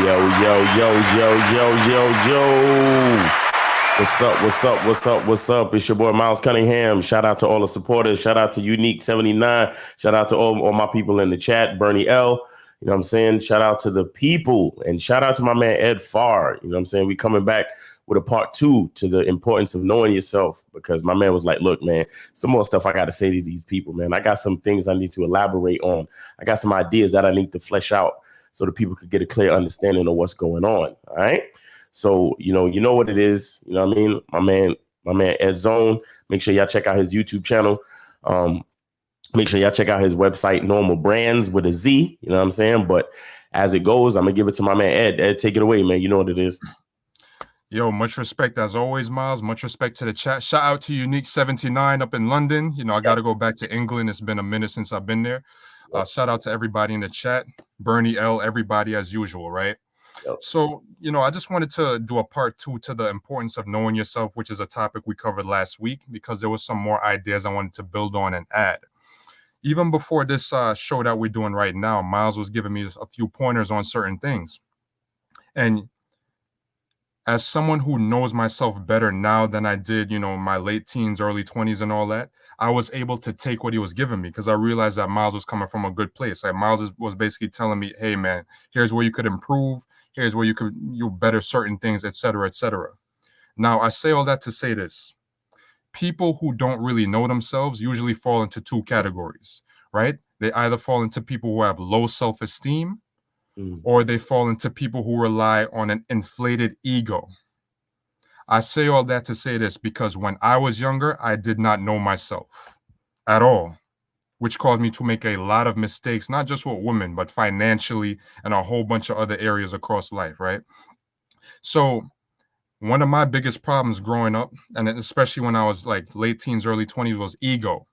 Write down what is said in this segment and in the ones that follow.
Yo, yo, yo, yo, yo, yo, yo. What's up? What's up? What's up? What's up? It's your boy Miles Cunningham. Shout out to all the supporters. Shout out to Unique 79. Shout out to all my people in the chat. Bernie L. You know what I'm saying? Shout out to the people. And shout out to my man Ed Farr. You know what I'm saying? We coming back with a part 2 to the importance of knowing yourself, because my man was like, look, man, some more stuff I got to say to these people, man. I got some things I need to elaborate on. I got some ideas that I need to flesh out so the people could get a clear understanding of what's going on. All right. So, you know what it is. You know what I mean? My man Ed Zone. Make sure y'all check out his YouTube channel. Make sure y'all check out his website, Normal Brands with a Z. You know what I'm saying? But as it goes, I'm gonna give it to my man Ed. Ed, take it away, man. You know what it is. Yo, much respect as always, Miles. Much respect to the chat. Shout out to Unique 79 up in London. You know, I got to go back to England. It's been a minute since I've been there. Shout out to everybody in the chat. Bernie L, everybody as usual, right? Yep. So, you know, I just wanted to do a part 2 to the importance of knowing yourself, which is a topic we covered last week, because there was some more ideas I wanted to build on and add. Even before this show that we're doing right now, Miles was giving me a few pointers on certain things. And as someone who knows myself better now than I did, you know, my late teens, early 20s and all that, I was able to take what he was giving me, because I realized that Miles was coming from a good place. Like Miles was basically telling me, hey, man, here's where you could improve. Here's where you better certain things, et cetera, et cetera. Now, I say all that to say this. People who don't really know themselves usually fall into 2 categories, right? They either fall into people who have low self-esteem, or they fall into people who rely on an inflated ego. I say all that to say this because when I was younger, I did not know myself at all, which caused me to make a lot of mistakes, not just with women, but financially and a whole bunch of other areas across life, right? So one of my biggest problems growing up, and especially when I was like late teens, early 20s, was ego.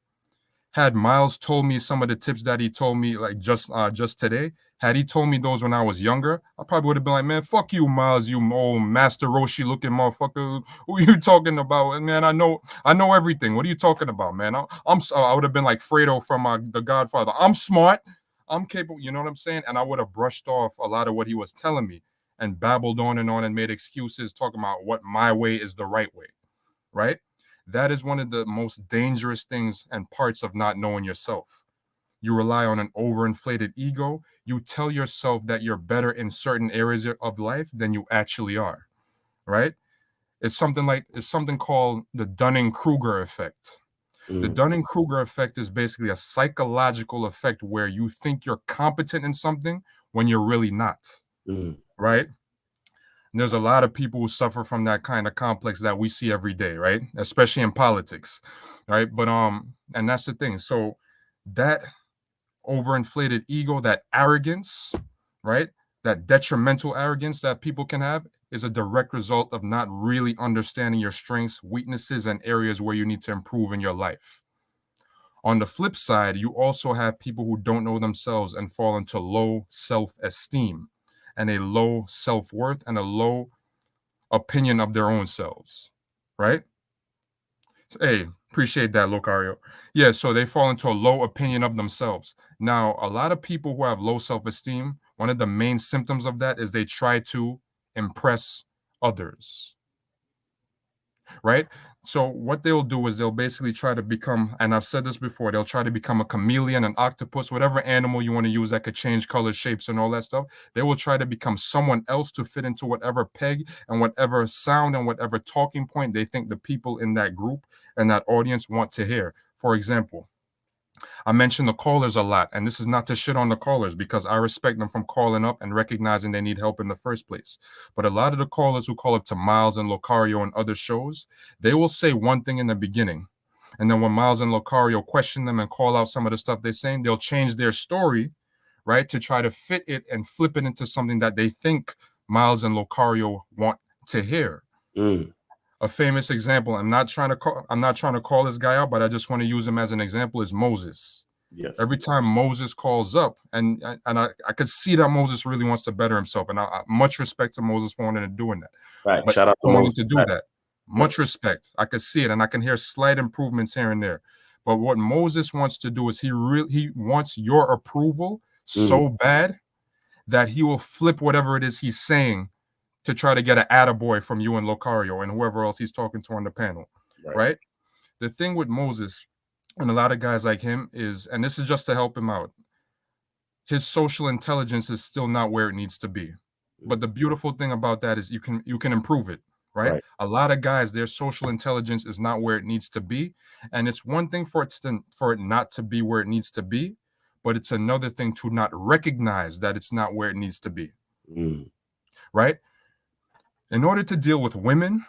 Had Miles told me some of the tips that he told me like just today, had he told me those when I was younger, I probably would have been like, man, fuck you, Miles, you old Master Roshi looking motherfucker. Who are you talking about? Man, I know everything. What are you talking about, man? I would have been like Fredo from The Godfather. I'm smart. I'm capable. You know what I'm saying? And I would have brushed off a lot of what he was telling me and babbled on and made excuses talking about what my way is the right way, right? That is one of the most dangerous things and parts of not knowing yourself. You rely on an overinflated ego. You tell yourself that you're better in certain areas of life than you actually are, right? It's something called the Dunning-Kruger effect. The Dunning-Kruger effect is basically a psychological effect where you think you're competent in something when you're really not, right? And there's a lot of people who suffer from that kind of complex that we see every day, right? Especially in politics, right? But and that's the thing. So that overinflated ego, that arrogance, right? That detrimental arrogance that people can have is a direct result of not really understanding your strengths, weaknesses, and areas where you need to improve in your life. On the flip side, you also have people who don't know themselves and fall into low self-esteem and a low self-worth and a low opinion of their own selves, right? Hey, appreciate that, Locario. Yeah, so they fall into a low opinion of themselves. Now, a lot of people who have low self-esteem, one of the main symptoms of that is they try to impress others, right? So what they'll do is they'll basically try to become, and I've said this before, they'll try to become a chameleon, an octopus, whatever animal you want to use that could change colors, shapes, and all that stuff. They will try to become someone else to fit into whatever peg and whatever sound and whatever talking point they think the people in that group and that audience want to hear. For example, I mention the callers a lot, and this is not to shit on the callers because I respect them from calling up and recognizing they need help in the first place. But a lot of the callers who call up to Miles and Locario and other shows, they will say one thing in the beginning. And then when Miles and Locario question them and call out some of the stuff they're saying, they'll change their story, right, to try to fit it and flip it into something that they think Miles and Locario want to hear. A famous example, I'm not trying to call this guy out, but I just want to use him as an example, is Moses. Yes. Every time Moses calls up, and I could see that Moses really wants to better himself, and I much respect to Moses for wanting to doing that. Right. But Shout out to Moses to do that. Much respect. I could see it, and I can hear slight improvements here and there. But what Moses wants to do is he wants your approval so bad that he will flip whatever it is he's saying to try to get an attaboy from you and Locario and whoever else he's talking to on the panel, right? The thing with Moses and a lot of guys like him is, and this is just to help him out, his social intelligence is still not where it needs to be. But the beautiful thing about that is you can improve it, right? A lot of guys, their social intelligence is not where it needs to be, and it's one thing for it not to be where it needs to be, but it's another thing to not recognize that it's not where it needs to be, right? In order to deal with women,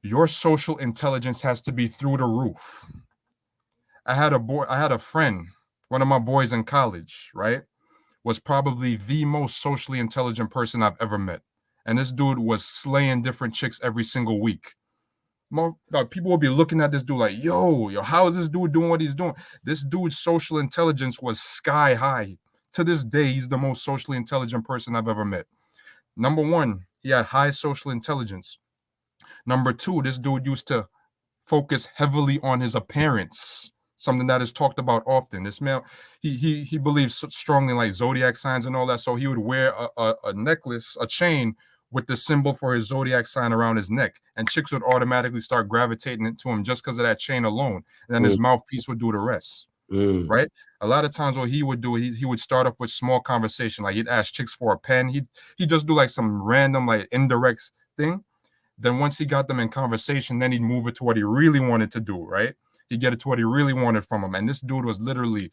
your social intelligence has to be through the roof. I had a friend, one of my boys in college, right? Was probably the most socially intelligent person I've ever met. And this dude was slaying different chicks every single week. People will be looking at this dude like, yo, how is this dude doing what he's doing? This dude's social intelligence was sky high. To this day, he's the most socially intelligent person I've ever met. Number one, he had high social intelligence. Number two, this dude used to focus heavily on his appearance, something that is talked about often. This man, he believes strongly in like zodiac signs and all that. So he would wear a necklace, a chain with the symbol for his zodiac sign around his neck, and chicks would automatically start gravitating to him just because of that chain alone. And then his mouthpiece would do the rest. Right? A lot of times what he would do, he would start off with small conversation, like he'd ask chicks for a pen. He'd just do like some random like indirect thing. Then once he got them in conversation, then he'd move it to what he really wanted to do, right? He'd get it to what he really wanted from them. And this dude was literally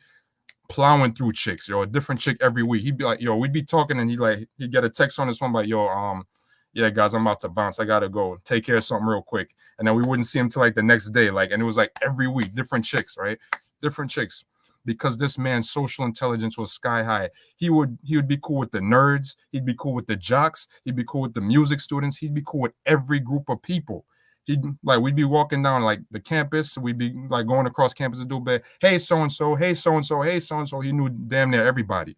plowing through chicks, a different chick every week. He'd be like, we'd be talking and he'd get a text on his phone like, yeah, guys, I'm about to bounce. I gotta go take care of something real quick. And then we wouldn't see him till like the next day. And it was like every week, different chicks, right? Different chicks. Because this man's social intelligence was sky high. He would be cool with the nerds. He'd be cool with the jocks. He'd be cool with the music students. He'd be cool with every group of people. We'd be walking down like the campus. We'd be like going across campus and do bad. Hey, so-and-so, hey, so-and-so, hey, so-and-so. He knew damn near everybody.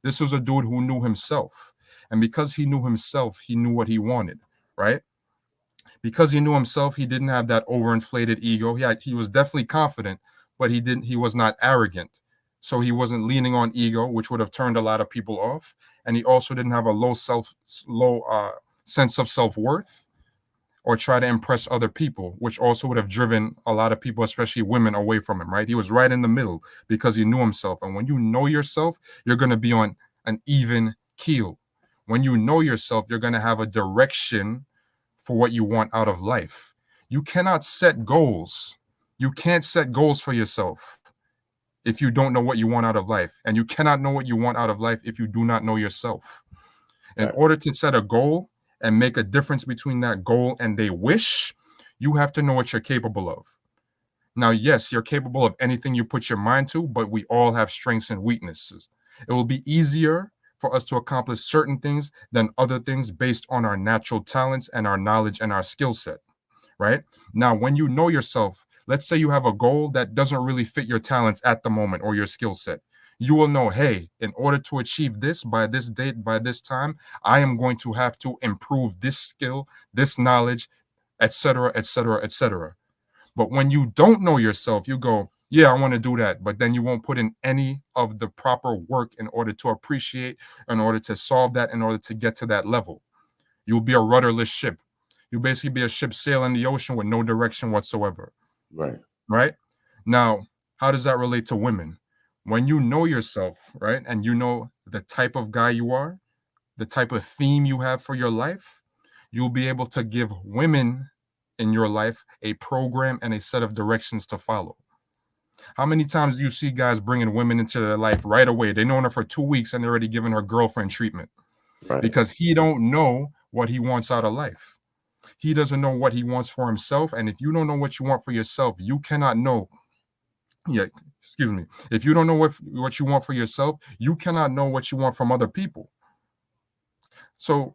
This was a dude who knew himself. And because he knew himself, he knew what he wanted, right? Because he knew himself, he didn't have that overinflated ego. He was definitely confident, but he was not arrogant. So he wasn't leaning on ego, which would have turned a lot of people off. And he also didn't have a low sense of self-worth or try to impress other people, which also would have driven a lot of people, especially women, away from him, right? He was right in the middle because he knew himself. And when you know yourself, you're going to be on an even keel. When you know yourself, you're going to have a direction for what you want out of life. You cannot set goals. You can't set goals for yourself if you don't know what you want out of life. And you cannot know what you want out of life if you do not know yourself. In order to set a goal and make a difference between that goal and a wish, you have to know what you're capable of. Now, yes, you're capable of anything you put your mind to, but we all have strengths and weaknesses. It will be easier for us to accomplish certain things than other things based on our natural talents and our knowledge and our skill set, right? Now, when you know yourself, let's say you have a goal that doesn't really fit your talents at the moment or your skill set. You will know, hey, in order to achieve this by this date, by this time, I am going to have to improve this skill, this knowledge, etc., etc., etc. But when you don't know yourself, you go, yeah, I want to do that. But then you won't put in any of the proper work in order to appreciate, in order to solve that, in order to get to that level. You'll be a rudderless ship. You'll basically be a ship sailing the ocean with no direction whatsoever. Right? Now, how does that relate to women? When you know yourself, right, and you know the type of guy you are, the type of theme you have for your life, you'll be able to give women in your life a program and a set of directions to follow. How many times do you see guys bringing women into their life right away? They know her for 2 weeks and they're already giving her girlfriend treatment because he don't know what he wants out of life. He doesn't know what he wants for himself. And if you don't know what you want for yourself, you cannot know. If you don't know what you want for yourself, you cannot know what you want from other people. So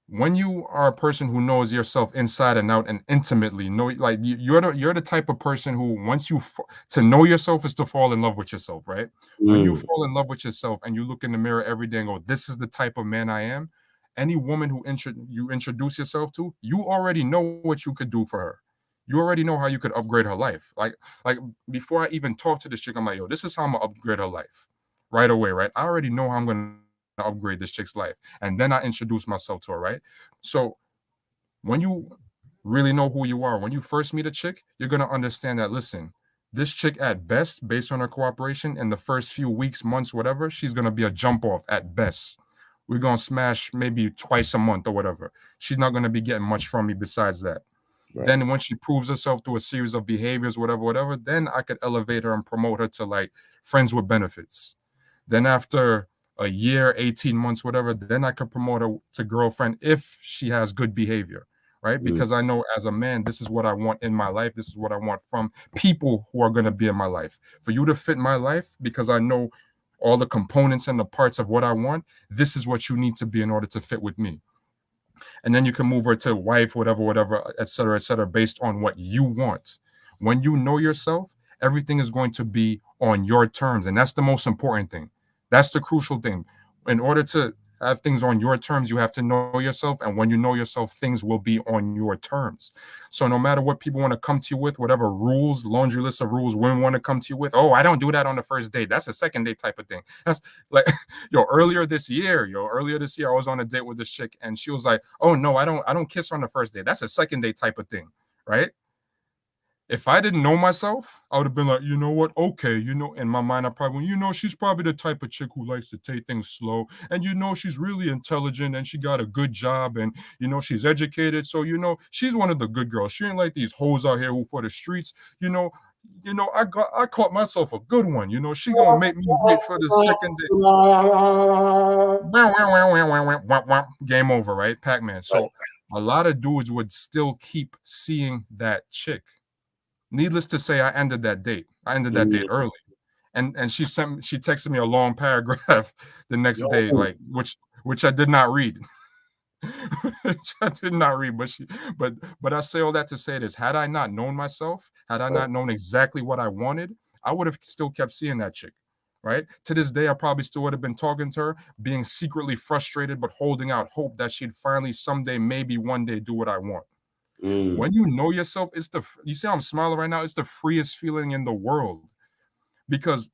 when you are a person who knows yourself inside and out and intimately, you're the type of person who, once to know yourself is to fall in love with yourself, right? When you fall in love with yourself and you look in the mirror every day and go, this is the type of man I am, any woman who you introduce yourself to, you already know what you could do for her. You already know how you could upgrade her life. Like before I even talk to this chick, I'm like, yo, this is how I'm gonna upgrade her life right away, right? I already know how I'm gonna upgrade this chick's life. And then I introduce myself to her, right? So when you really know who you are, when you first meet a chick, you're going to understand that, listen, this chick at best, based on her cooperation in the first few weeks, months, whatever, she's going to be a jump off at best. We're going to smash maybe twice a month or whatever. She's not going to be getting much from me besides that. Right. Then when she proves herself through a series of behaviors, whatever, then I could elevate her and promote her to like friends with benefits. Then after a year, 18 months, whatever, then I could promote her to girlfriend if she has good behavior, right? Because I know as a man, this is what I want in my life. This is what I want from people who are going to be in my life. For you to fit my life, because I know all the components and the parts of what I want, this is what you need to be in order to fit with me. And then you can move her to wife, whatever, et cetera, based on what you want. When you know yourself, everything is going to be on your terms. And that's the most important thing. That's the crucial thing. In order to have things on your terms, you have to know yourself. And when you know yourself, things will be on your terms. So no matter what people want to come to you with, whatever rules, laundry list of rules women want to come to you with, oh, I don't do that on the first date. That's a second date type of thing. That's like, earlier this year, I was on a date with this chick and she was like, oh no, I don't kiss on the first date. That's a second date type of thing, right? If I didn't know myself, I would have been like, you know what? Okay, in my mind, I probably went, she's probably the type of chick who likes to take things slow. And, she's really intelligent and she got a good job and, she's educated. So, she's one of the good girls. She ain't like these hoes out here who for the streets, I caught myself a good one. She gonna make me wait for the second day. Game over, right? Pac-Man. So a lot of dudes would still keep seeing that chick. Needless to say, I ended that date. I ended that date early. And she texted me a long paragraph the next day, like which I did not read. Which I did not read, but I say all that to say this. Had I not known myself, had I not known exactly what I wanted, I would have still kept seeing that chick. Right? To this day, I probably still would have been talking to her, being secretly frustrated, but holding out hope that she'd finally someday, maybe one day, do what I want. When you know yourself, you see how I'm smiling right now? It's the freest feeling in the world. Because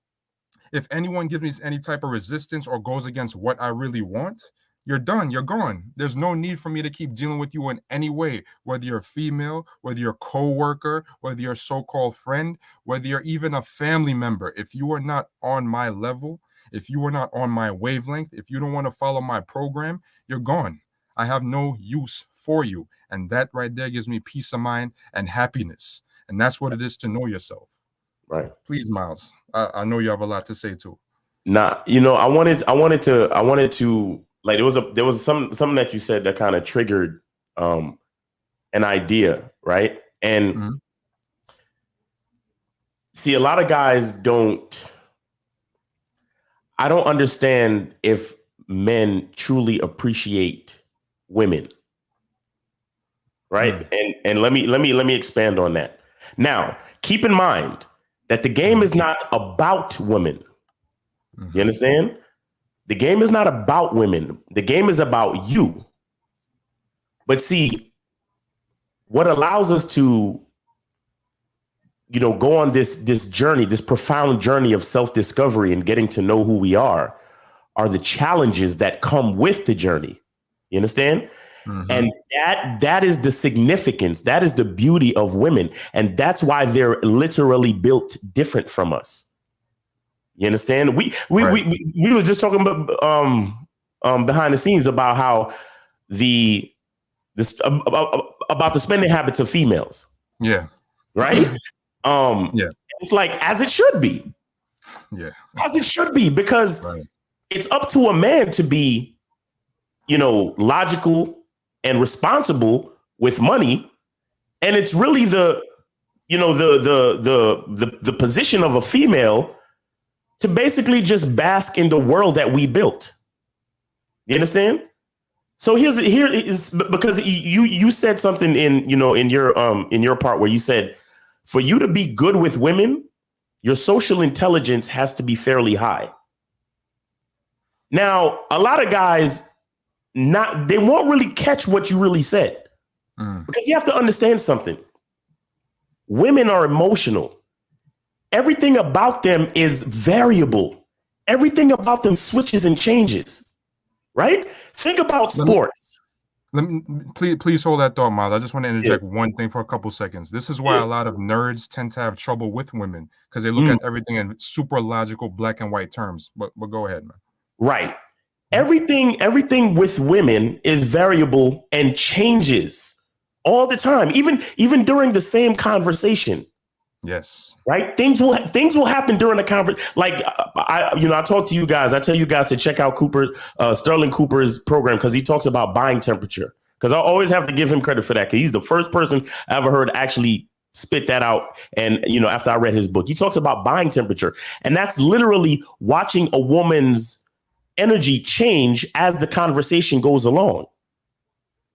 if anyone gives me any type of resistance or goes against what I really want, you're done. You're gone. There's no need for me to keep dealing with you in any way, whether you're female, whether you're a co-worker, whether you're a so-called friend, whether you're even a family member. If you are not on my level, if you are not on my wavelength, if you don't want to follow my program, you're gone. I have no use for you. And that right there gives me peace of mind and happiness. And that's what it is to know yourself. Right. Please, Miles. I know you have a lot to say too. Nah, I wanted to like there was something that you said that kind of triggered an idea, right? And see, a lot of guys I don't understand if men truly appreciate women. Right. And let me expand on that. Now, keep in mind that the game is not about women. You understand? The game is not about women. The game is about you. But see, what allows us to, go on this journey, this profound journey of self-discovery and getting to know who we are the challenges that come with the journey. You understand? And that is the significance. That is the beauty of women. And that's why they're literally built different from us. You understand? We were just talking about behind the scenes about how about the spending habits of females. Yeah. Right? Yeah. It's like as it should be. Yeah. As it should be, because it's up to a man to be, logical and responsible with money. And it's really the position of a female to basically just bask in the world that we built. You understand? So here is because you said something in your part where you said, for you to be good with women, your social intelligence has to be fairly high. Now, a lot of guys they won't really catch what you really said, because you have to understand something. Women are emotional. Everything about them is variable. Everything about them switches and changes. right? Think about Let me, sports. please hold that thought, Miles. I just want to interject Yeah. one thing for a couple seconds. This is why Yeah. a lot of nerds tend to have trouble with women, because they look at everything in super logical black and white terms. But go ahead, man. Right. Everything with women is variable and changes all the time, even during the same conversation. Yes. Right. Things will happen during the conference. Like I talk to you guys. I tell you guys to check out Sterling Cooper's program, because he talks about buying temperature. Because I always have to give him credit for that, because he's the first person I ever heard actually spit that out. And after I read his book, he talks about buying temperature, and that's literally watching a woman's energy change as the conversation goes along.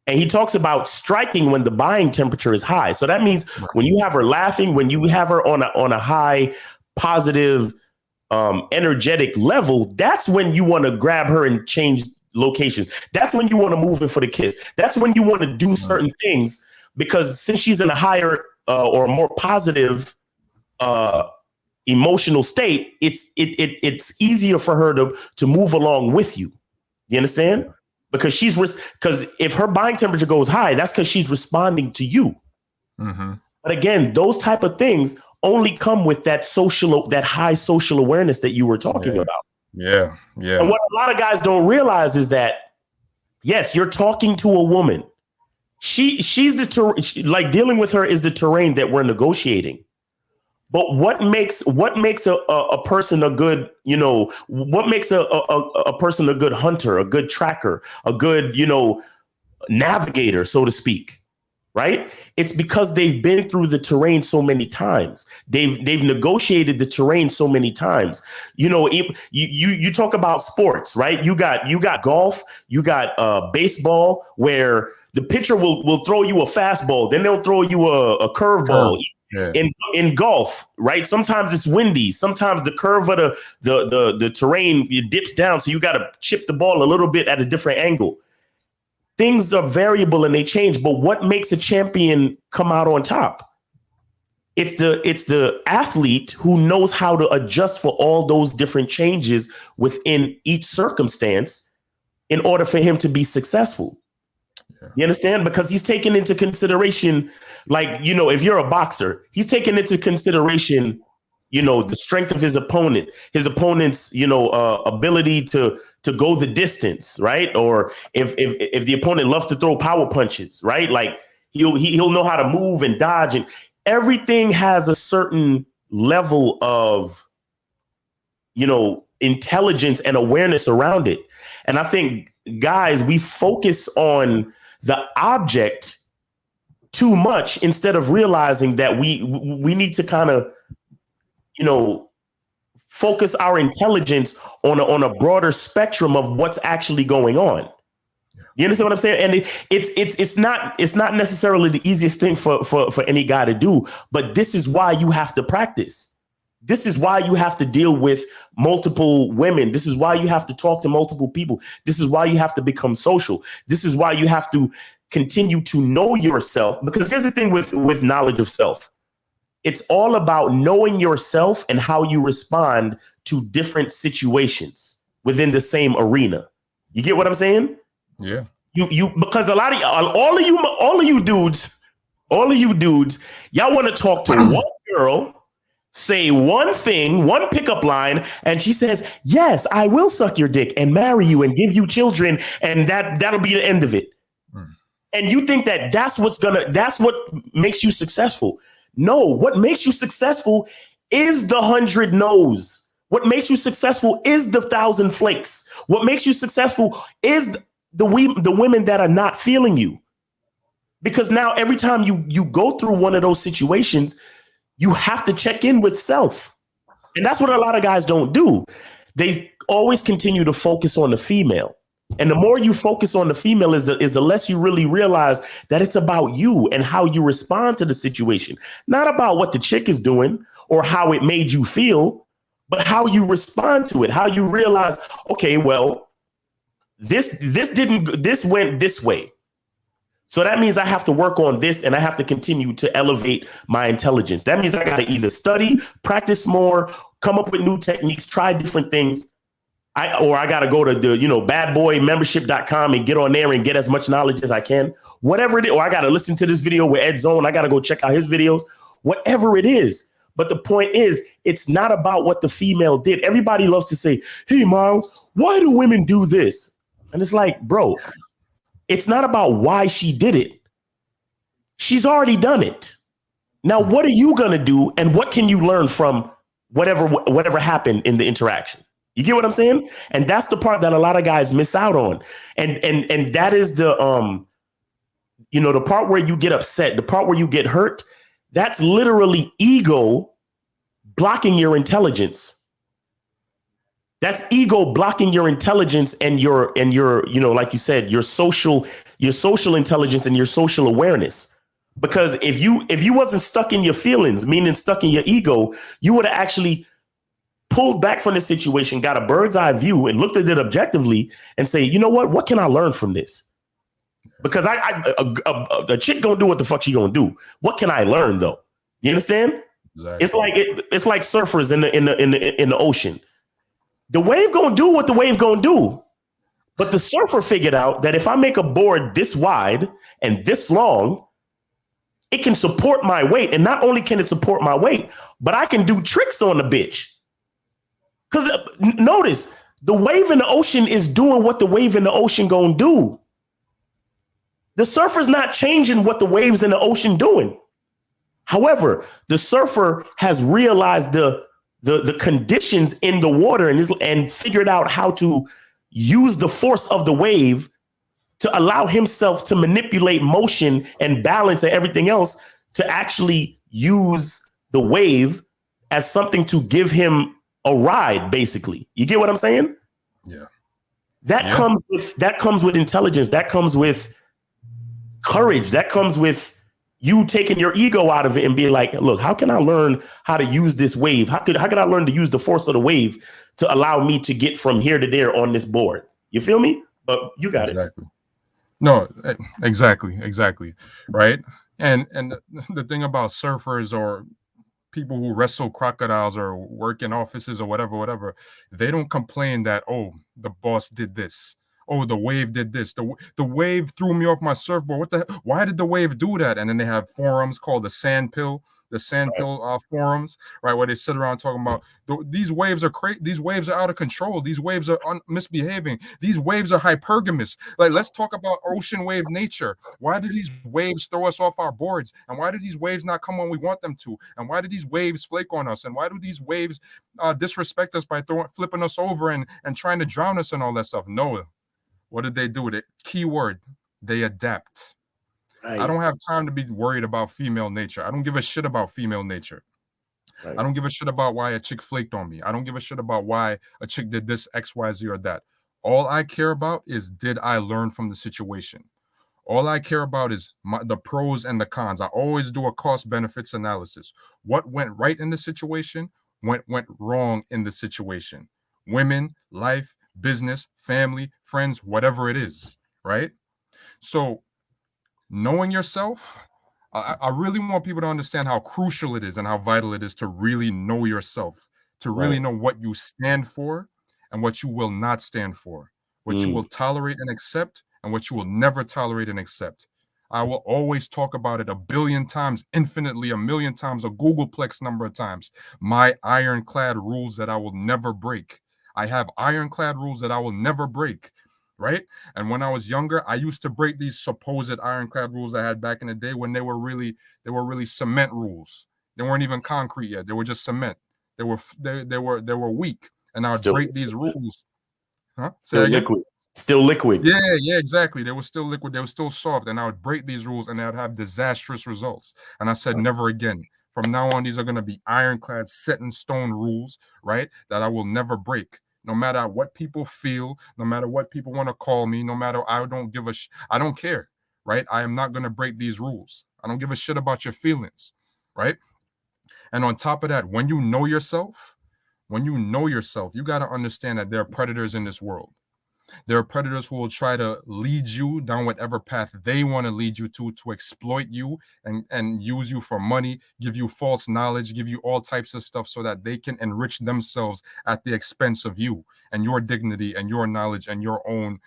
And he talks about striking when the buying temperature is high. So that means when you have her laughing, when you have her on a high, positive, energetic level, that's when you want to grab her and change locations. That's when you want to move in for the kiss. That's when you want to do certain things, because since she's in a higher or more positive emotional state, it's easier for her to move along with you. You understand? Because because if her buying temperature goes high, that's because she's responding to you. Mm-hmm. But again, those type of things only come with that high social awareness that you were talking about. Yeah. And what a lot of guys don't realize is that, yes, you're talking to a woman. She's like dealing with her is the terrain that we're negotiating. But what makes a person a good, what makes a person a good hunter, a good tracker, a good, navigator, so to speak, right? It's because they've been through the terrain so many times. They've negotiated the terrain so many times. You talk about sports, right? You got golf, you got baseball, where the pitcher will throw you a fastball, then they'll throw you a curveball. Yeah. In golf, right? Sometimes it's windy. Sometimes the curve of the terrain, it dips down, so you got to chip the ball a little bit at a different angle. Things are variable and they change, but what makes a champion come out on top? It's the athlete who knows how to adjust for all those different changes within each circumstance in order for him to be successful. You understand? Because he's taking into consideration, like, if you're a boxer, he's taking into consideration, the strength of his opponent's, ability to go the distance, right? Or if the opponent loves to throw power punches, right? Like he'll know how to move and dodge, and everything has a certain level of, intelligence and awareness around it. And I think, guys, we focus on the object too much instead of realizing that we need to kind of, focus our intelligence on a broader spectrum of what's actually going on. You understand what I'm saying? And it's not necessarily the easiest thing for any guy to do, but this is why you have to practice. This is why you have to deal with multiple women. This is why you have to talk to multiple people. This is why you have to become social. This is why you have to continue to know yourself. Because here's the thing with knowledge of self. It's all about knowing yourself and how you respond to different situations within the same arena. You get what I'm saying? Yeah. Because all of you dudes, y'all want to talk to one girl, say one thing, one pickup line, and she says, yes, I will suck your dick and marry you and give you children, and that'll be the end of it. And you think that's what makes you successful. No, what makes you successful is the 100 no's. What makes you successful is the 1,000 flakes. What makes you successful is the women that are not feeling you. Because now every time you go through one of those situations, you have to check in with self. And that's what a lot of guys don't do. They always continue to focus on the female. And the more you focus on the female is the less you really realize that it's about you and how you respond to the situation. Not about what the chick is doing or how it made you feel, but how you respond to it, how you realize, okay, well, this went this way. So that means I have to work on this, and I have to continue to elevate my intelligence. That means I got to either study, practice more, come up with new techniques, try different things, I got to go to the, badboymembership.com and get on there and get as much knowledge as I can, whatever it is. Or I got to listen to this video with Ed Zone. I got to go check out his videos, whatever it is. But the point is, it's not about what the female did. Everybody loves to say, hey, Miles, why do women do this? And it's like, bro, it's not about why she did it. She's already done it. Now, what are you going to do? And what can you learn from whatever happened in the interaction? You get what I'm saying? And that's the part that a lot of guys miss out on. And that is the, the part where you get upset, the part where you get hurt. That's literally ego blocking your intelligence. That's ego blocking your intelligence and your, like you said, your social intelligence and your social awareness. Because if you wasn't stuck in your feelings, meaning stuck in your ego, you would have actually pulled back from the situation, got a bird's eye view and looked at it objectively and say, you know what can I learn from this? Because a chick gonna do what the fuck she gonna do. What can I learn though? You understand? Exactly. It's like surfers in the ocean. The wave gonna do what the wave gonna do. But the surfer figured out that if I make a board this wide and this long, it can support my weight. And not only can it support my weight, but I can do tricks on the bitch. Because notice, the wave in the ocean is doing what the wave in the ocean gonna do. The surfer's not changing what the waves in the ocean doing. However, the surfer has realized the conditions in the water and figured out how to use the force of the wave to allow himself to manipulate motion and balance and everything else to actually use the wave as something to give him a ride, basically. You get what I'm saying? Yeah. That comes with intelligence. That comes with courage. That comes with you taking your ego out of it and being like, look, how can I learn how to use this wave? How could I learn to use the force of the wave to allow me to get from here to there on this board? You feel me? But you got it. No, exactly. Right. And the thing about surfers or people who wrestle crocodiles or work in offices or whatever, they don't complain that, oh, the boss did this. Oh, the wave did this. The wave threw me off my surfboard. What the hell? Why did the wave do that? And then they have forums called the sand pill forums, right? Where they sit around talking about these waves are crazy. These waves are out of control. These waves are misbehaving. These waves are hypergamous. Like, let's talk about ocean wave nature. Why do these waves throw us off our boards? And why do these waves not come when we want them to? And why do these waves flake on us? And why do these waves disrespect us by flipping us over and trying to drown us and all that stuff? No. What did they do with it? Keyword, they adapt. Right. I don't have time to be worried about female nature. I don't give a shit about female nature. Right. I don't give a shit about why a chick flaked on me. I don't give a shit about why a chick did this, X, Y, Z, or that. All I care about is, did I learn from the situation? All I care about is the pros and the cons. I always do a cost benefits analysis. What went right in the situation? What went wrong in the situation? Women, life, business, family, friends, whatever it is, right? So knowing yourself, I really want people to understand how crucial it is and how vital it is to really know yourself, to really know what you stand for and what you will not stand for, what you will tolerate and accept and what you will never tolerate and accept. I will always talk about it a billion times, infinitely, a million times, a Googleplex number of times. My ironclad rules that I will never break. I have ironclad rules that I will never break, right? And when I was younger, I used to break these supposed ironclad rules I had back in the day when they were really cement rules. They weren't even concrete yet. They were just cement. They were weak, and I would break these rules. Huh? Still liquid. Yeah, exactly. They were still liquid. They were still soft, and I would break these rules, and they would have disastrous results. And I said, never again. From now on, these are going to be ironclad, set in stone rules, right? That I will never break. No matter what people feel, no matter what people want to call me, no matter, I don't give I don't care, right? I am not going to break these rules. I don't give a shit about your feelings, right? And on top of that, when you know yourself, you got to understand that there are predators in this world. There are predators who will try to lead you down whatever path they want to lead you to exploit you and use you for money, give you false knowledge, give you all types of stuff so that they can enrich themselves at the expense of you and your dignity and your knowledge and your own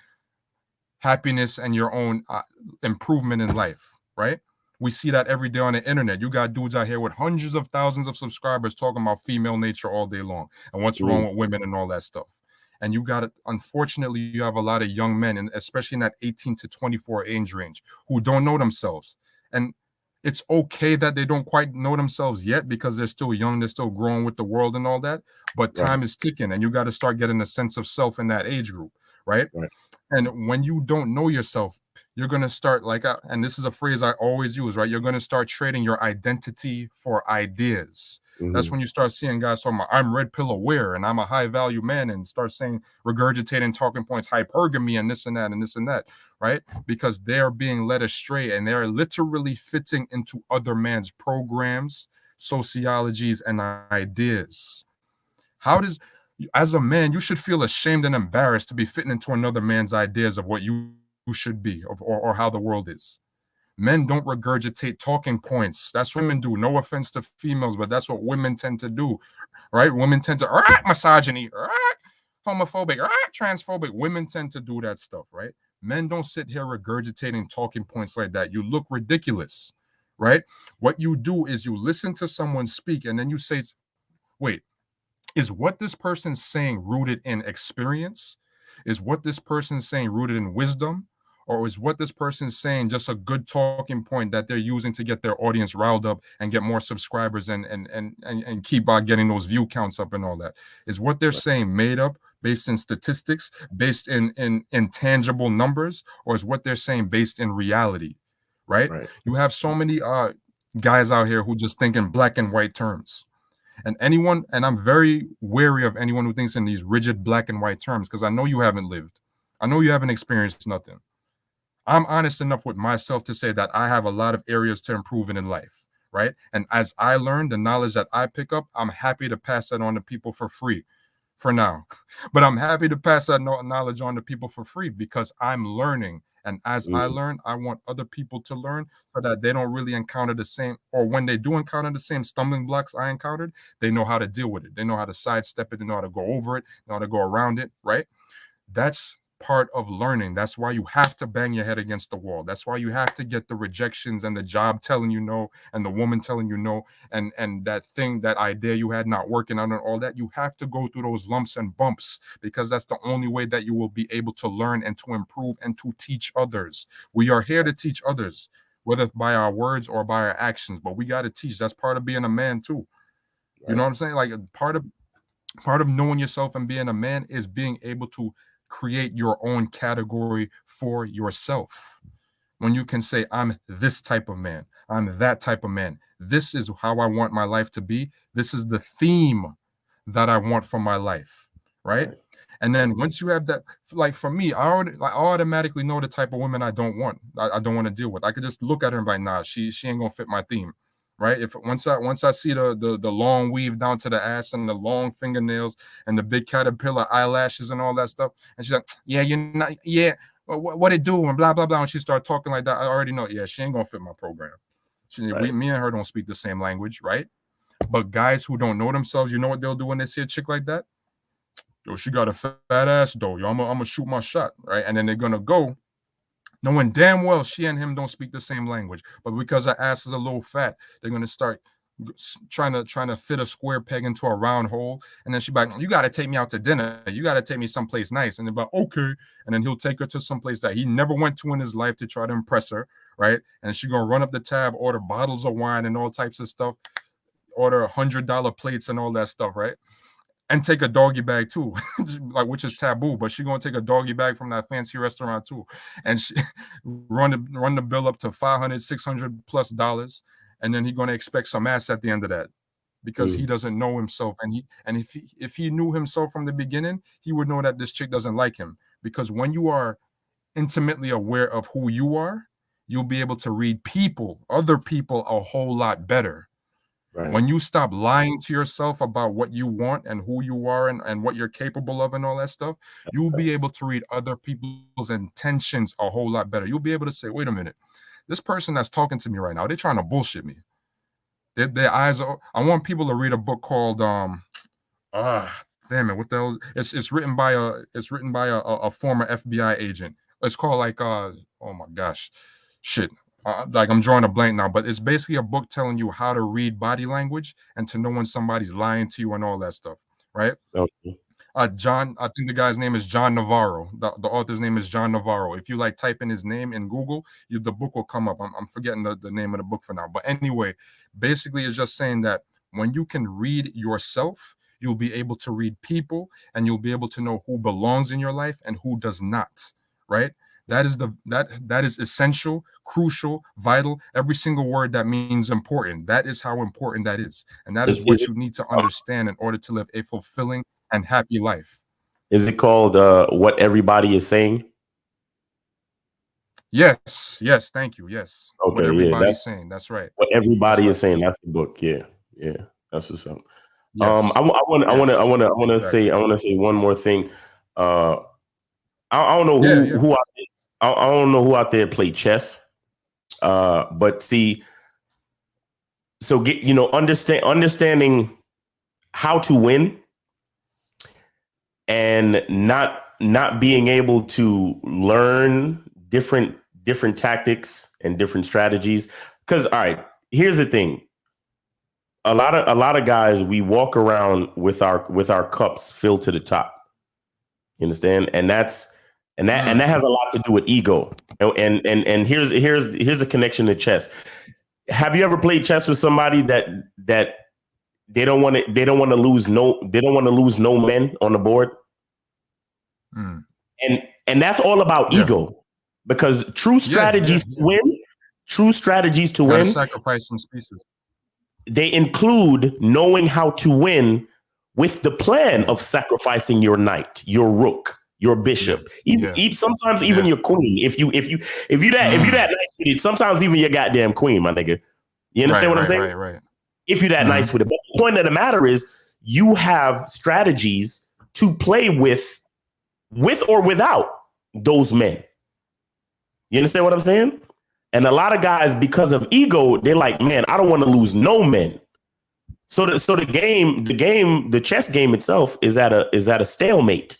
happiness and your own improvement in life, right? We see that every day on the internet. You got dudes out here with hundreds of thousands of subscribers talking about female nature all day long and what's wrong with women and all that stuff. And you got it. Unfortunately, you have a lot of young men, and especially in that 18 to 24 age range, who don't know themselves. And it's okay that they don't quite know themselves yet because they're still young, they're still growing with the world and all that. But time is ticking, and you got to start getting a sense of self in that age group, right? And when you don't know yourself, you're going to start and this is a phrase I always use, right? You're going to start trading your identity for ideas. That's when you start seeing guys talking about, I'm red pill aware and I'm a high value man, and start saying, regurgitating talking points, hypergamy and this and that and this and that, right? Because they're being led astray and they're literally fitting into other man's programs, sociologies, and ideas. As a man, you should feel ashamed and embarrassed to be fitting into another man's ideas of what you should be or how the world is. Men don't regurgitate talking points. That's what women do. No offense to females, but that's what women tend to do, right? Women tend to misogyny, homophobic, transphobic. Women tend to do that stuff, right? Men don't sit here regurgitating talking points like that. You look ridiculous, right? What you do is you listen to someone speak and then you say, wait, is what this person's saying rooted in experience? Is what this person's saying rooted in wisdom? Or is what this person's saying just a good talking point that they're using to get their audience riled up and get more subscribers and keep on getting those view counts up and all that? Is what they're saying made up, based in statistics, based in tangible numbers, or is what they're saying based in reality, right? You have so many guys out here who just think in black and white terms. And I'm very wary of anyone who thinks in these rigid black and white terms, because I know you haven't lived. I know you haven't experienced nothing. I'm honest enough with myself to say that I have a lot of areas to improve in life, right? And as I learn the knowledge that I pick up, I'm happy to pass that on to people for free for now. But I'm happy to pass that knowledge on to people for free because I'm learning. And as I learn, I want other people to learn so that they don't really encounter the same, or when they do encounter the same stumbling blocks I encountered, they know how to deal with it. They know how to sidestep it. They know how to go over it, know how to go around it, right? That's part of learning. That's why you have to bang your head against the wall. That's why you have to get the rejections and the job telling you no and the woman telling you no and that thing, that idea you had not working on and all that. You have to go through those lumps and bumps because that's the only way that you will be able to learn and to improve and to teach others. We are here to teach others, whether by our words or by our actions, but we got to teach. That's part of being a man too. You know what I'm saying? Like part of knowing yourself and being a man is being able to create your own category for yourself. When you can say, I'm this type of man, I'm that type of man, this is how I want my life to be, this is the theme that I want for my life, right? And then once you have that, like for me, I automatically know the type of women I don't want. I don't want to deal with. I could just look at her and be like, nah, she ain't gonna fit my theme. Right? If once I see the long weave down to the ass and the long fingernails and the big caterpillar eyelashes and all that stuff, and she's like, yeah, you're not, yeah, what it do and blah blah blah, and she started talking like that, I already know, yeah, she ain't gonna fit my program. Me and her don't speak the same language, right? But guys who don't know themselves, you know what they'll do when they see a chick like that? Yo, she got a fat ass though. Yo, I'm gonna shoot my shot, right? And then they're gonna go, knowing damn well she and him don't speak the same language, but because her ass is a little fat, they're gonna start trying to fit a square peg into a round hole. And then she's like, you got to take me out to dinner. You got to take me someplace nice. And they're like, okay. And then he'll take her to someplace that he never went to in his life to try to impress her, right? And she's gonna run up the tab, order bottles of wine and all types of stuff, order $100 plates and all that stuff, right? And take a doggy bag too, like, which is taboo, but she's gonna take a doggy bag from that fancy restaurant too, and she run the bill up to $500-$600+ and then he's gonna expect some ass at the end of that because he doesn't know himself, and if he knew himself from the beginning, he would know that this chick doesn't like him, because when you are intimately aware of who you are, you'll be able to read other people a whole lot better. Right. When you stop lying to yourself about what you want and who you are and what you're capable of and all that stuff, That's you'll be facts. able to read other people's intentions a whole lot better. You'll be able to say, wait a minute, this person that's talking to me right now, they're trying to bullshit me. Their eyes are. I want people to read a book called damn it, what the hell? It's written by a former FBI agent. It's called like oh my gosh, shit. Like I'm drawing a blank now, but it's basically a book telling you how to read body language and to know when somebody's lying to you and all that stuff, right? Okay. John, I think the guy's name is John Navarro. The author's name is John Navarro. If you like type in his name in Google, the book will come up. I'm forgetting the name of the book for now. But anyway, basically it's just saying that when you can read yourself, you'll be able to read people and you'll be able to know who belongs in your life and who does not, right? That is essential, crucial, vital. Every single word that means important. That is how important that is. And that is Is what it you need to understand in order to live a fulfilling and happy life. is it called What Everybody Is Saying? Yes, thank you. Yes. What Okay, yeah, everybody's that's saying. That's right. What That's Everybody Is right. Saying. That's the book. Yeah, yeah, that's what's up. Yes. I want to Exactly. say one more thing. I don't know Yeah. I don't know who out there played chess. But see, so understanding how to win and not being able to learn different tactics and different strategies. Because all right, here's the thing. A lot of guys, we walk around with our cups filled to the top. You understand? And that has a lot to do with ego. And here's a connection to chess. Have you ever played chess with somebody that they don't want to lose no men on the board? Mm. And that's all about ego, because true strategies to win, Gotta sacrifice some species. they include knowing how to win with the plan of sacrificing your knight, your rook, your bishop, sometimes even your queen. If you that nice with it, sometimes even your goddamn queen, my nigga. You understand what I'm saying? Right. If you that nice with it. But the point of the matter is you have strategies to play with or without those men. You understand what I'm saying? And a lot of guys, because of ego, they're like, man, I don't want to lose no men. So the chess game itself is at a stalemate,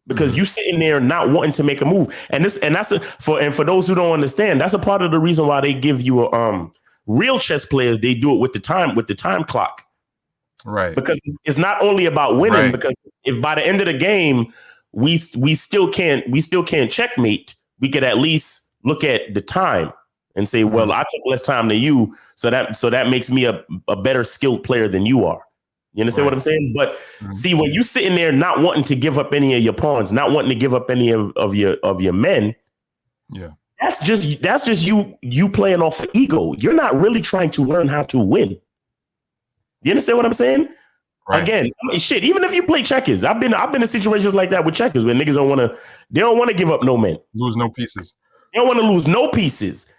because you sitting there not wanting to make a move. And for those who don't understand, that's a part of the reason why they give you real chess players, they do it with the time clock. Right. Because it's not only about winning, because if by the end of the game we still can't checkmate, we could at least look at the time and say, well, I took less time than you, so that makes me a better skilled player than you are. You understand what I'm saying? But see, when you sitting there not wanting to give up any of your pawns, not wanting to give up any of your men, that's just you playing off of ego. You're not really trying to learn how to win. You understand what I'm saying? Right. Again, I mean, shit. Even if you play checkers, I've been in situations like that with checkers where niggas don't want to give up no men, lose no pieces. They don't want to lose no pieces.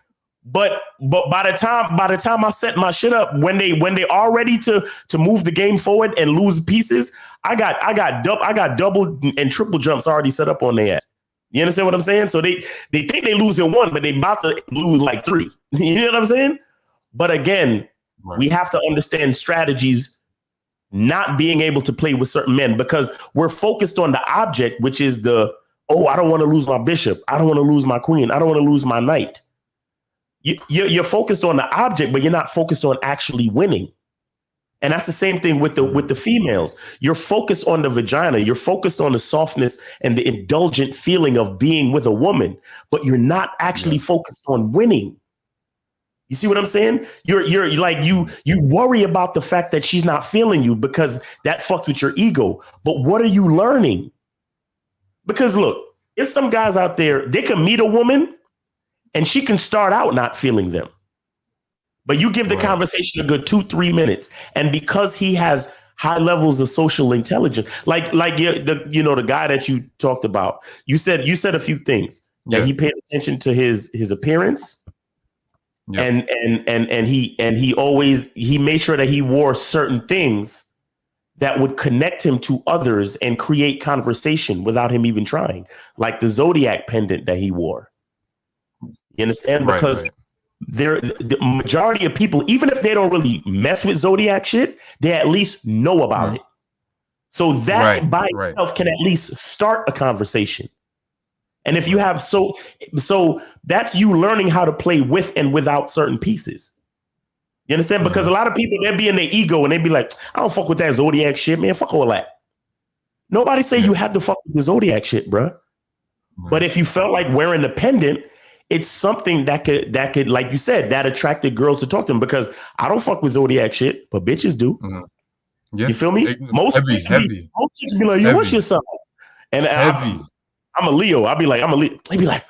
But by the time I set my shit up, when they are ready to move the game forward and lose pieces, I got double and triple jumps already set up on their ass. You understand what I'm saying? So they think they lose in one, but they about to lose like three. You know what I'm saying? But again, we have to understand strategies. Not being able to play with certain men because we're focused on the object, which is I don't want to lose my bishop. I don't want to lose my queen. I don't want to lose my knight. You're focused on the object, but you're not focused on actually winning. And that's the same thing with the females. You're focused on the vagina. You're focused on the softness and the indulgent feeling of being with a woman, but you're not actually focused on winning. You see what I'm saying? You're like you worry about the fact that she's not feeling you because that fucks with your ego. But what are you learning? Because look, there's some guys out there, they can meet a woman and she can start out not feeling them. But you give the conversation a good 2-3 minutes. And because he has high levels of social intelligence, like the guy that you talked about, you said a few things. That he paid attention to his appearance. Yep. and he made sure that he wore certain things that would connect him to others and create conversation without him even trying, like the zodiac pendant that he wore. You understand? Right, Because right. the majority of people, even if they don't really mess with zodiac shit, they at least know about it. So that by itself can at least start a conversation. And if you have so that's you learning how to play with and without certain pieces. You understand? Because a lot of people, they'll be in their ego and they be like, I don't fuck with that zodiac shit, man. Fuck all that. Nobody say you have to fuck with the zodiac shit, bro. But if you felt like wearing the pendant, it's something that could, like you said, that attracted girls to talk to them. Because I don't fuck with zodiac shit, but bitches do. Yeah. You feel me? Most chicks be like, yo, what's your sign? And I'm a Leo. I'll be like, I'm a Leo. They be like,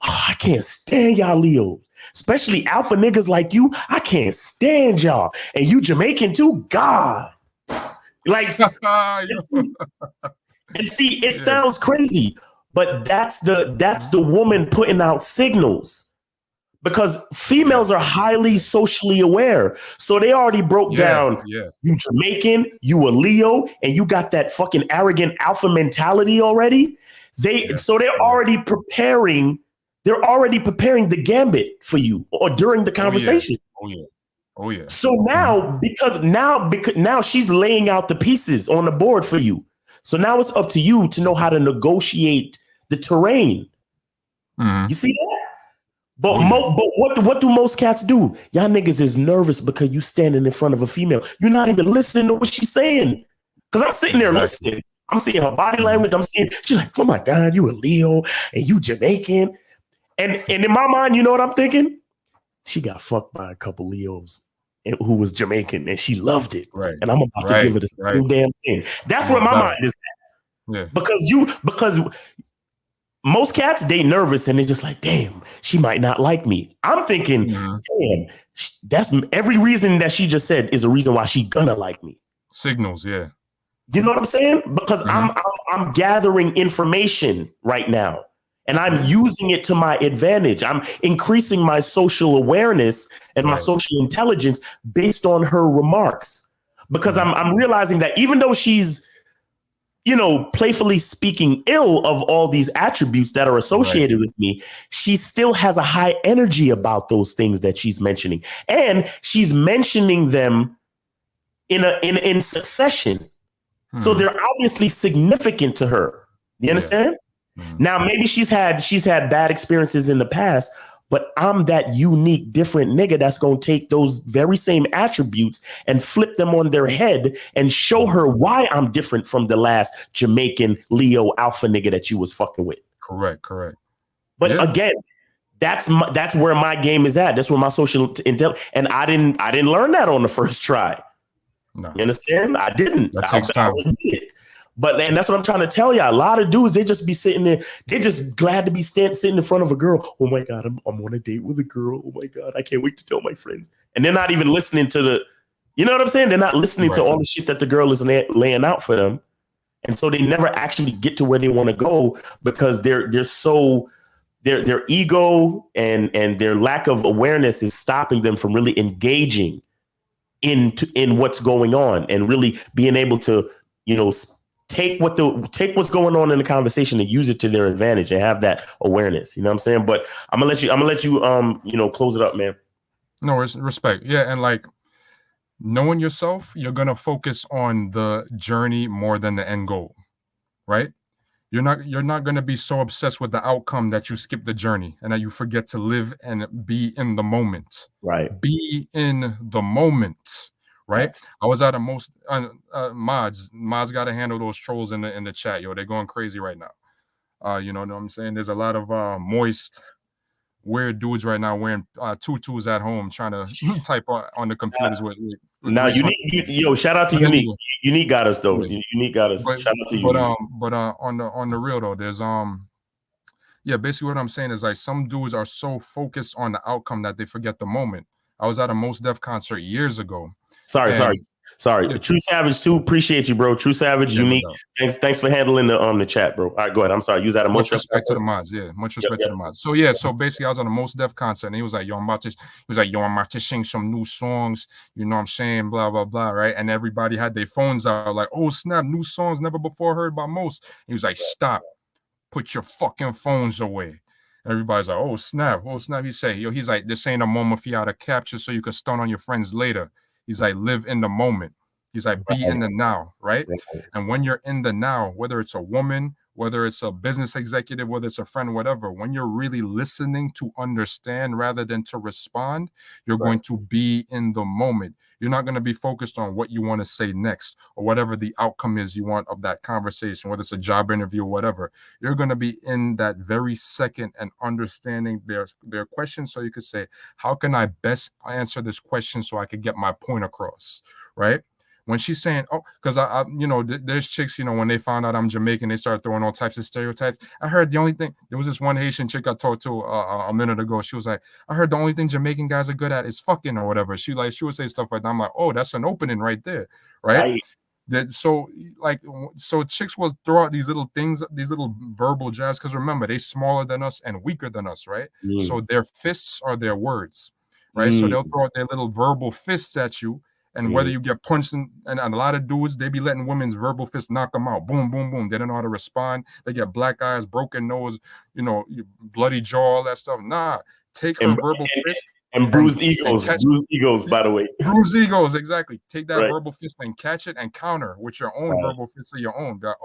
oh, I can't stand y'all Leos. Especially alpha niggas like you. I can't stand y'all. And you Jamaican too? God. Like, and see, it sounds crazy, but that's the woman putting out signals. Because females are highly socially aware. So they already broke down, you Jamaican, you a Leo, and you got that fucking arrogant alpha mentality already. So they're already preparing the gambit for you or during the conversation. Oh yeah. So now, because now she's laying out the pieces on the board for you. So now it's up to you to know how to negotiate the terrain. You see that? But what do most cats do? Y'all niggas is nervous because you standing in front of a female. You're not even listening to what she's saying. Because I'm sitting there listening. I'm seeing her body language. I'm seeing, she's like, oh my God, you a Leo and you Jamaican. And in my mind, you know what I'm thinking? She got fucked by a couple Leos who was Jamaican and she loved it. And I'm about to give her this whole damn thing. That's where my mind is at. Yeah. Because most cats, they nervous and they're just like, damn, she might not like me. I'm thinking, damn, that's every reason that she just said is a reason why she gonna like me. Signals, yeah. You know what I'm saying? Because I'm gathering information right now and I'm using it to my advantage. I'm increasing my social awareness and my social intelligence based on her remarks. Because I'm realizing that even though she's, you know, playfully speaking ill of all these attributes that are associated with me, she still has a high energy about those things that she's mentioning. And she's mentioning them in succession. So they're obviously significant to her. You understand? Now, maybe she's had bad experiences in the past, but I'm that unique, different nigga that's going to take those very same attributes and flip them on their head and show her why I'm different from the last Jamaican Leo alpha nigga that you was fucking with. Correct. But again, that's where my game is at. That's where my social intelligence, and I didn't learn that on the first try. No. You understand? I didn't. That takes time. But and that's what I'm trying to tell you. A lot of dudes, they just be sitting there. They're just glad to be sitting in front of a girl. Oh my God, I'm on a date with a girl. Oh my God, I can't wait to tell my friends. And they're not even listening to the, you know what I'm saying? They're not listening to all the shit that the girl is laying out for them. And so they never actually get to where they want to go because their ego and their lack of awareness is stopping them from really engaging in what's going on and really being able to, you know, take what's going on in the conversation and use it to their advantage and have that awareness. You know what I'm saying? But I'm gonna let you you know, close it up, man. No, respect. Yeah, and like knowing yourself, you're gonna focus on the journey more than the end goal, right? You're not going to be so obsessed with the outcome that you skip the journey and that you forget to live and be in the moment. Right. Be in the moment. Right. I was at a mods got to handle those trolls in the chat. Yo, they're going crazy right now. You know what I'm saying? There's a lot of moist, weird dudes right now wearing tutus at home trying to type on the computers with now yo, shout out to Unique. Unique got us though. Unique got us. Shout out to you. But on the real though, there's basically what I'm saying is like some dudes are so focused on the outcome that they forget the moment. I was at a Mos Def concert years ago, Sorry. Yeah, True Savage too. Appreciate you, bro. True Savage, yeah, no unique. doubt. Thanks for handling the chat, bro. All right, go ahead. I'm sorry. You was at a most Much def respect to concert? the mods, yeah. Much Yep, respect to the mods. So yeah, so basically I was on a most def concert and he was like, yo, I'm about to sing some new songs, you know what I'm saying, blah, blah, blah, right? And everybody had their phones out, like, oh snap, new songs never before heard by most. He was like, stop, put your fucking phones away. Everybody's like, oh snap. He said, yo, he's like, this ain't a moment for y'all to capture so you can stun on your friends later. He's like, live in the moment. He's like, be in the now, right? And when you're in the now, whether it's a woman, whether it's a business executive, whether it's a friend, whatever, when you're really listening to understand rather than to respond, you're going to be in the moment. You're not going to be focused on what you want to say next or whatever the outcome is you want of that conversation, whether it's a job interview or whatever. You're going to be in that very second and understanding their questions so you could say, how can I best answer this question so I could get my point across, right? When she's saying, oh, because I there's chicks, when they found out I'm Jamaican, they started throwing all types of stereotypes. I heard the only thing, there was this one Haitian chick I talked to a minute ago. She was like, I heard the only thing Jamaican guys are good at is fucking or whatever. She would say stuff like that. I'm like, oh, that's an opening right there, right? So chicks will throw out these little things, these little verbal jabs, because remember, they're smaller than us and weaker than us, right? So their fists are their words, right? So they'll throw out their little verbal fists at you. And whether you get punched and a lot of dudes, they be letting women's verbal fists knock them out. Boom, boom, boom. They don't know how to respond. They get black eyes, broken nose, bloody jaw, all that stuff. Nah, take her verbal fist. And bruised egos, by the way. Bruised egos, exactly. Take that verbal fist and catch it and counter with your own verbal fist of your own. That,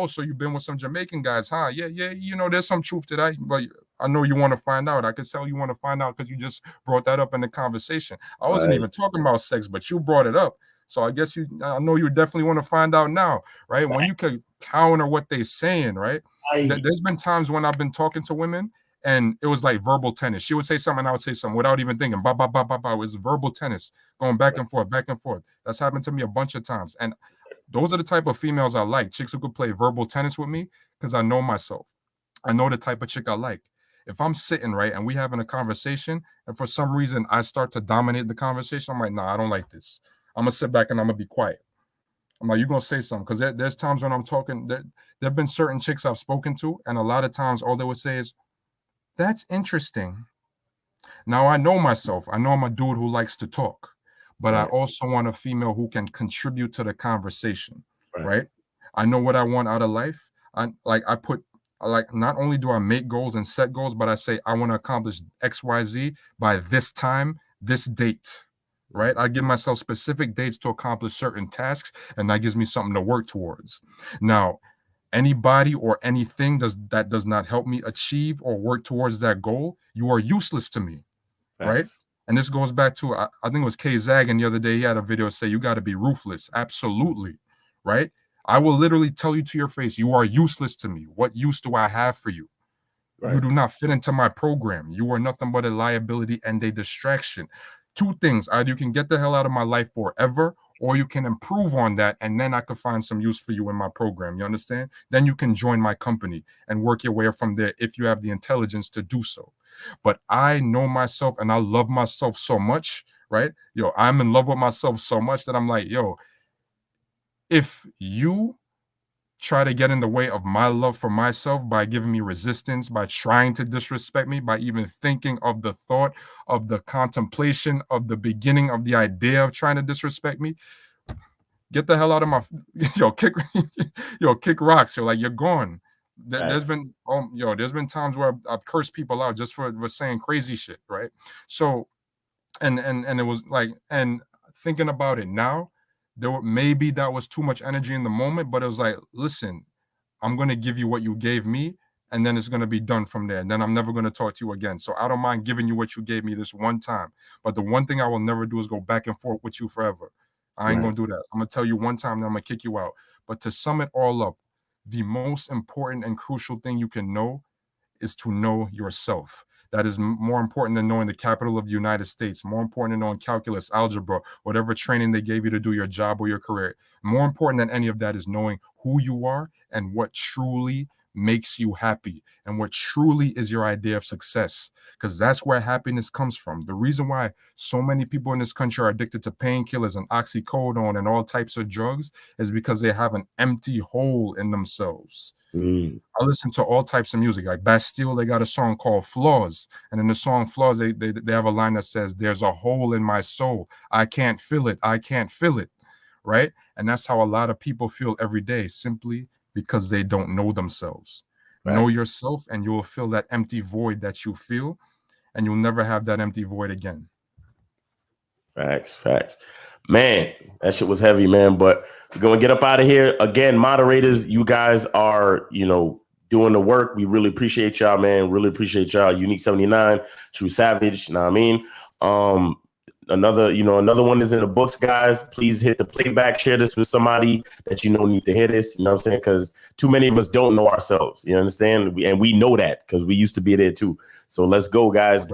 so you've been with some Jamaican guys, huh? Yeah. There's some truth to that, but I know you want to find out. I could tell you want to find out because you just brought that up in the conversation. I wasn't even talking about sex, but you brought it up. So I guess I know you definitely want to find out now, right? When you could counter what they're saying, right? There's been times when I've been talking to women and it was like verbal tennis. She would say something, I would say something without even thinking. Ba, ba, ba, ba, ba. It was verbal tennis going back and forth, back and forth. That's happened to me a bunch of times. And those are the type of females I like. Chicks who could play verbal tennis with me because I know myself. I know the type of chick I like. If I'm sitting, right, and we having a conversation, and for some reason I start to dominate the conversation, I'm like, nah, I don't like this. I'm going to sit back and I'm going to be quiet. I'm like, you're going to say something. Because there's times when I'm talking, there have been certain chicks I've spoken to, and a lot of times all they would say is, that's interesting. Now, I know myself. I know I'm a dude who likes to talk, but I also want a female who can contribute to the conversation, right? I know what I want out of life. Not only do I make goals and set goals, but I say I want to accomplish X, Y, Z by this time, this date, right? I give myself specific dates to accomplish certain tasks, and that gives me something to work towards. Now, anybody or anything that does not help me achieve or work towards that goal, you are useless to me, right? And this goes back to, I think it was Kay Zagan the other day. He had a video say, you got to be ruthless. Absolutely, right? I will literally tell you to your face, you are useless to me. What use do I have for you? You do not fit into my program. You are nothing but a liability and a distraction. Two things: either you can get the hell out of my life forever, or you can improve on that, and then I could find some use for you in my program. You understand? Then you can join my company and work your way from there if you have the intelligence to do so. But I know myself and I love myself so much, right? I'm in love with myself so much that I'm like, if you try to get in the way of my love for myself by giving me resistance, by trying to disrespect me, by even thinking of the thought of the contemplation of the beginning of the idea of trying to disrespect me, get the hell out of my kick rocks. You're gone. There's been times where I've cursed people out just for saying crazy shit, right? So and it was like, and thinking about it now, maybe that was too much energy in the moment, but it was like, listen, I'm going to give you what you gave me, and then it's going to be done from there. And then I'm never going to talk to you again. So I don't mind giving you what you gave me this one time. But the one thing I will never do is go back and forth with you forever. I ain't going to do that. I'm going to tell you one time, then I'm going to kick you out. But to sum it all up, the most important and crucial thing you can know is to know yourself. That is more important than knowing the capital of the United States, more important than knowing calculus, algebra, whatever training they gave you to do your job or your career. More important than any of that is knowing who you are and what truly makes you happy and what truly is your idea of success, because that's where happiness comes from. The reason why so many people in this country are addicted to painkillers and oxycodone and all types of drugs is because they have an empty hole in themselves. I listen to all types of music. Like Bastille, they got a song called Flaws. And in the song Flaws, they have a line that says, there's a hole in my soul. I can't feel it. I can't feel it. Right? And that's how a lot of people feel every day, simply because they don't know themselves. Right. Know yourself, and you will fill that empty void that you feel, and you'll never have that empty void again. Facts. Man, that shit was heavy, man. But we're going to get up out of here. Again, moderators, you guys are, doing the work. We really appreciate y'all, man. Really appreciate y'all. Unique 79, True Savage. You know what I mean? Another one is in the books, guys. Please hit the playback. Share this with somebody that need to hear this. You know what I'm saying? Because too many of us don't know ourselves. You understand? And we know that because we used to be there too. So let's go, guys.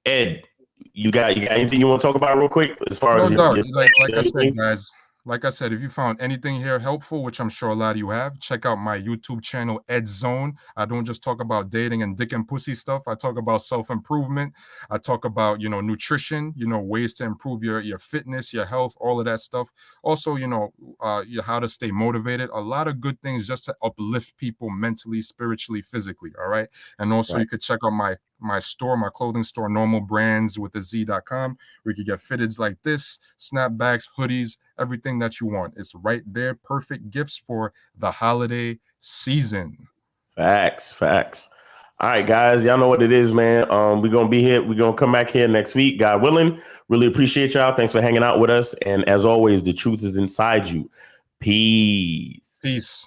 Ed, you got anything you want to talk about real quick as far as like I said, guys? Like I said, if you found anything here helpful, which I'm sure a lot of you have, check out my YouTube channel, Ed Zone. I don't just talk about dating and dick and pussy stuff. I talk about self-improvement. I talk about, nutrition, ways to improve your fitness, your health, all of that stuff. Also, how to stay motivated. A lot of good things just to uplift people mentally, spiritually, physically. All right. And also you could check out my store, my clothing store, normalbrands.com, where you can get fitteds like this, snapbacks, hoodies, everything that you want. It's right there. Perfect gifts for the holiday season. Facts. All right, guys, y'all know what it is, man. We're going to be here. We're going to come back here next week, God willing. Really appreciate y'all. Thanks for hanging out with us. And as always, the truth is inside you. Peace.